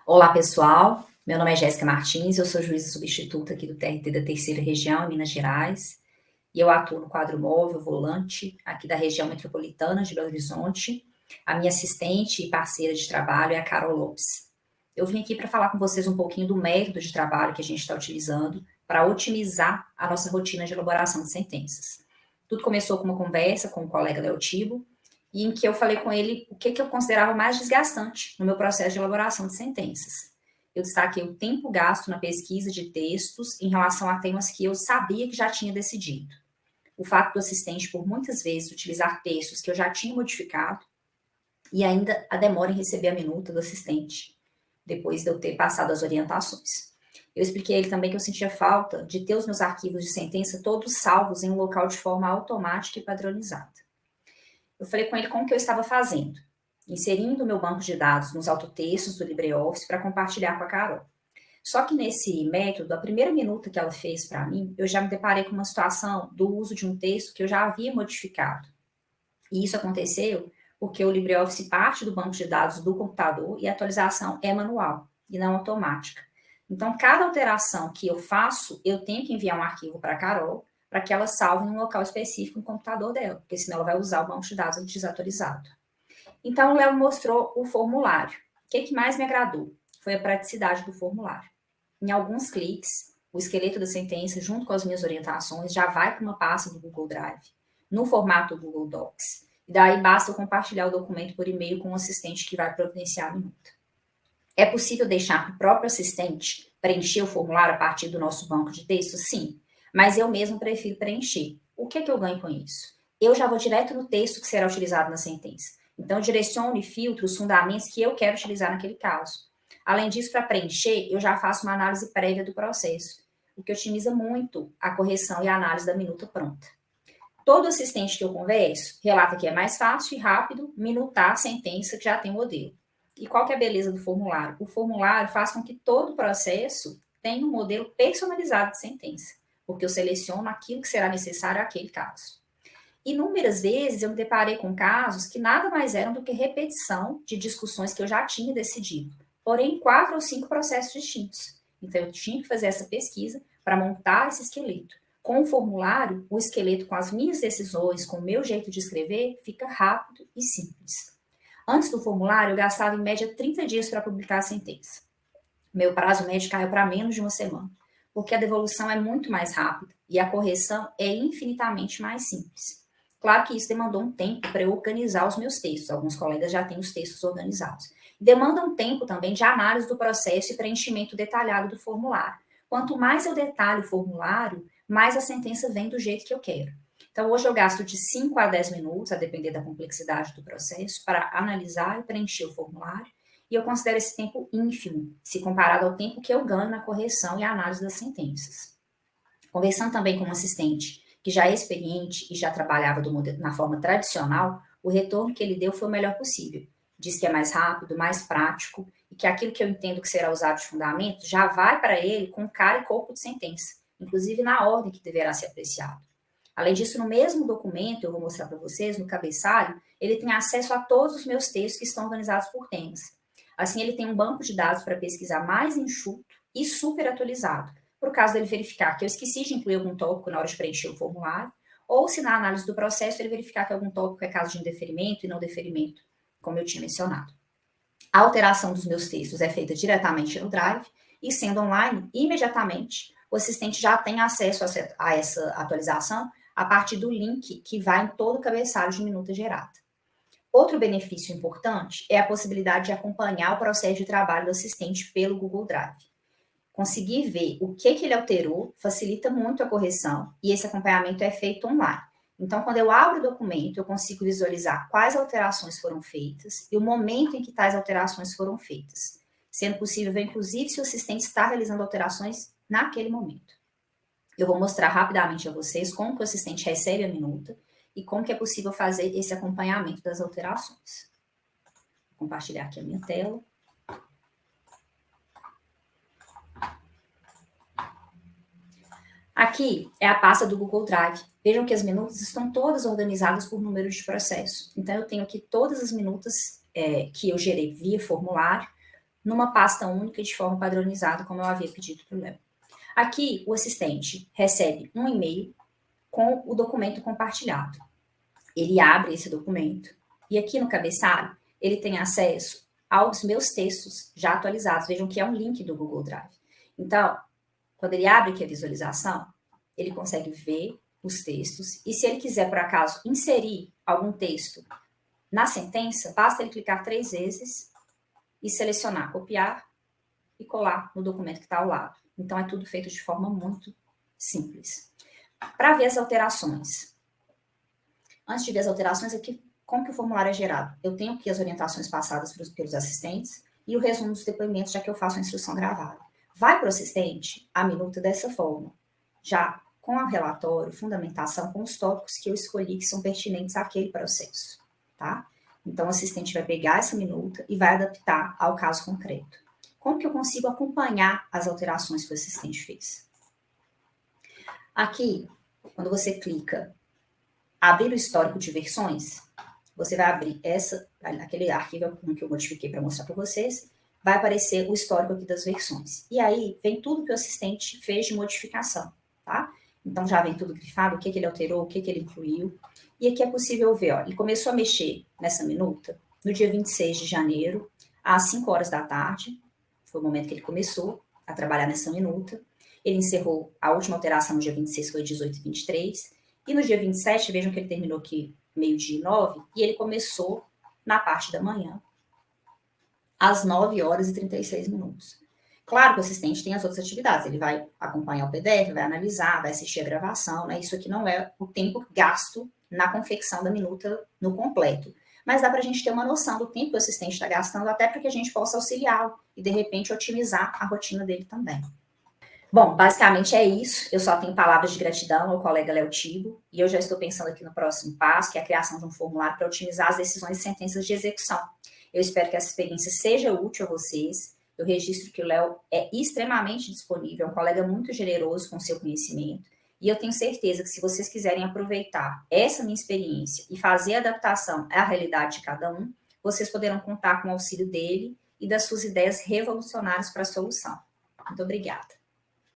Olá, pessoal. Meu nome é Jéssica Martins, eu sou juíza substituta aqui do TRT da Terceira Região, em Minas Gerais, e eu atuo no quadro móvel volante aqui da região metropolitana de Belo Horizonte. A minha assistente e parceira de trabalho é a Carol Lopes. Eu vim aqui para falar com vocês um pouquinho do método de trabalho que a gente está utilizando para otimizar a nossa rotina de elaboração de sentenças. Tudo começou com uma conversa com o colega Léo Tibo, e em que eu falei com ele o que eu considerava mais desgastante no meu processo de elaboração de sentenças. Eu destaquei o tempo gasto na pesquisa de textos em relação a temas que eu sabia que já tinha decidido. O fato do assistente, por muitas vezes, utilizar textos que eu já tinha modificado e ainda a demora em receber a minuta do assistente, depois de eu ter passado as orientações. Eu expliquei a ele também que eu sentia falta de ter os meus arquivos de sentença todos salvos em um local de forma automática e padronizada. Eu falei com ele como que eu estava fazendo, inserindo o meu banco de dados nos autotextos do LibreOffice para compartilhar com a Carol. Só que nesse método, a primeira minuta que ela fez para mim, eu já me deparei com uma situação do uso de um texto que eu já havia modificado. E isso aconteceu porque o LibreOffice parte do banco de dados do computador e a atualização é manual e não automática. Então, cada alteração que eu faço, eu tenho que enviar um arquivo para a Carol para que ela salve num local específico no computador dela, porque senão ela vai usar o banco de dados desatualizado. Então, o Léo mostrou o formulário. O que mais me agradou? Foi a praticidade do formulário. Em alguns cliques, o esqueleto da sentença, junto com as minhas orientações, já vai para uma pasta do Google Drive, no formato do Google Docs. E daí basta eu compartilhar o documento por e-mail com o assistente que vai providenciar a minuta. É possível deixar para o próprio assistente preencher o formulário a partir do nosso banco de texto? Sim, mas eu mesmo prefiro preencher. O que eu ganho com isso? Eu já vou direto no texto que será utilizado na sentença. Então, direciono e filtro os fundamentos que eu quero utilizar naquele caso. Além disso, para preencher, eu já faço uma análise prévia do processo, o que otimiza muito a correção e a análise da minuta pronta. Todo assistente que eu converso relata que é mais fácil e rápido minutar a sentença que já tem o modelo. E qual que é a beleza do formulário? O formulário faz com que todo o processo tenha um modelo personalizado de sentença, porque eu seleciono aquilo que será necessário àquele caso. Inúmeras vezes eu me deparei com casos que nada mais eram do que repetição de discussões que eu já tinha decidido, porém em 4 ou 5 processos distintos. Então eu tinha que fazer essa pesquisa para montar esse esqueleto. Com o formulário, o esqueleto com as minhas decisões, com o meu jeito de escrever, fica rápido e simples. Antes do formulário, eu gastava em média 30 dias para publicar a sentença. Meu prazo médio caiu para menos de uma semana, porque a devolução é muito mais rápida e a correção é infinitamente mais simples. Claro que isso demandou um tempo para eu organizar os meus textos. Alguns colegas já têm os textos organizados. Demanda um tempo também de análise do processo e preenchimento detalhado do formulário. Quanto mais eu detalho o formulário, mais a sentença vem do jeito que eu quero. Então, hoje eu gasto de 5 a 10 minutos, a depender da complexidade do processo, para analisar e preencher o formulário, e eu considero esse tempo ínfimo, se comparado ao tempo que eu ganho na correção e análise das sentenças. Conversando também com um assistente que já é experiente e já trabalhava na forma tradicional, o retorno que ele deu foi o melhor possível. Diz que é mais rápido, mais prático, e que aquilo que eu entendo que será usado de fundamento já vai para ele com cara e corpo de sentença, inclusive na ordem que deverá ser apreciado. Além disso, no mesmo documento, eu vou mostrar para vocês, no cabeçalho, ele tem acesso a todos os meus textos que estão organizados por temas. Assim, ele tem um banco de dados para pesquisar mais enxuto e super atualizado, por caso dele verificar que eu esqueci de incluir algum tópico na hora de preencher o formulário, ou se na análise do processo ele verificar que algum tópico é caso de indeferimento e não deferimento, como eu tinha mencionado. A alteração dos meus textos é feita diretamente no Drive, e sendo online, imediatamente, o assistente já tem acesso a essa atualização a partir do link que vai em todo o cabeçalho de minuta gerada. Outro benefício importante é a possibilidade de acompanhar o processo de trabalho do assistente pelo Google Drive. Conseguir ver o que ele alterou facilita muito a correção e esse acompanhamento é feito online. Então, quando eu abro o documento, eu consigo visualizar quais alterações foram feitas e o momento em que tais alterações foram feitas, sendo possível ver, inclusive, se o assistente está realizando alterações naquele momento. Eu vou mostrar rapidamente a vocês como que o assistente recebe a minuta e como que é possível fazer esse acompanhamento das alterações. Vou compartilhar aqui a minha tela. Aqui é a pasta do Google Drive. Vejam que as minutas estão todas organizadas por número de processo. Então, eu tenho aqui todas as minutas que eu gerei via formulário, numa pasta única de forma padronizada, como eu havia pedido para o Léo. Aqui, o assistente recebe um e-mail com o documento compartilhado. Ele abre esse documento e aqui no cabeçalho, ele tem acesso aos meus textos já atualizados. Vejam que é um link do Google Drive. Então, quando ele abre aqui a visualização, ele consegue ver os textos e se ele quiser, por acaso, inserir algum texto na sentença, basta ele clicar 3 vezes e selecionar copiar e colar no documento que está ao lado. Então, é tudo feito de forma muito simples. Para ver as alterações. Antes de ver as alterações, aqui, como que o formulário é gerado? Eu tenho aqui as orientações passadas pelos assistentes e o resumo dos depoimentos, já que eu faço a instrução gravada. Vai para o assistente a minuta dessa forma, já com o relatório, fundamentação, com os tópicos que eu escolhi que são pertinentes àquele processo, tá? Então, o assistente vai pegar essa minuta e vai adaptar ao caso concreto. Como que eu consigo acompanhar as alterações que o assistente fez? Aqui, quando você clica abrir o histórico de versões, você vai abrir aquele arquivo que eu modifiquei para mostrar para vocês, vai aparecer o histórico aqui das versões. E aí, vem tudo que o assistente fez de modificação, tá? Então, já vem tudo grifado, o que ele alterou, o que ele incluiu. E aqui é possível ver, ó, ele começou a mexer nessa minuta no dia 26 de janeiro, às 5 horas da tarde, foi o momento que ele começou a trabalhar nessa minuta. Ele encerrou a última alteração no dia 26, foi 18h23, e no dia 27, vejam que ele terminou aqui meio-dia e 9, e ele começou na parte da manhã, às 9 horas e 36 minutos. Claro que o assistente tem as outras atividades, ele vai acompanhar o PDF, vai analisar, vai assistir a gravação, né? Isso aqui não é o tempo gasto na confecção da minuta no completo. Mas dá para a gente ter uma noção do tempo que o assistente está gastando, até para que a gente possa auxiliá-lo e, de repente, otimizar a rotina dele também. Bom, basicamente é isso. Eu só tenho palavras de gratidão ao colega Léo Tibo e eu já estou pensando aqui no próximo passo, que é a criação de um formulário para otimizar as decisões e sentenças de execução. Eu espero que essa experiência seja útil a vocês. Eu registro que o Léo é extremamente disponível, é um colega muito generoso com seu conhecimento e eu tenho certeza que se vocês quiserem aproveitar essa minha experiência e fazer a adaptação à realidade de cada um, vocês poderão contar com o auxílio dele e das suas ideias revolucionárias para a solução. Muito obrigada.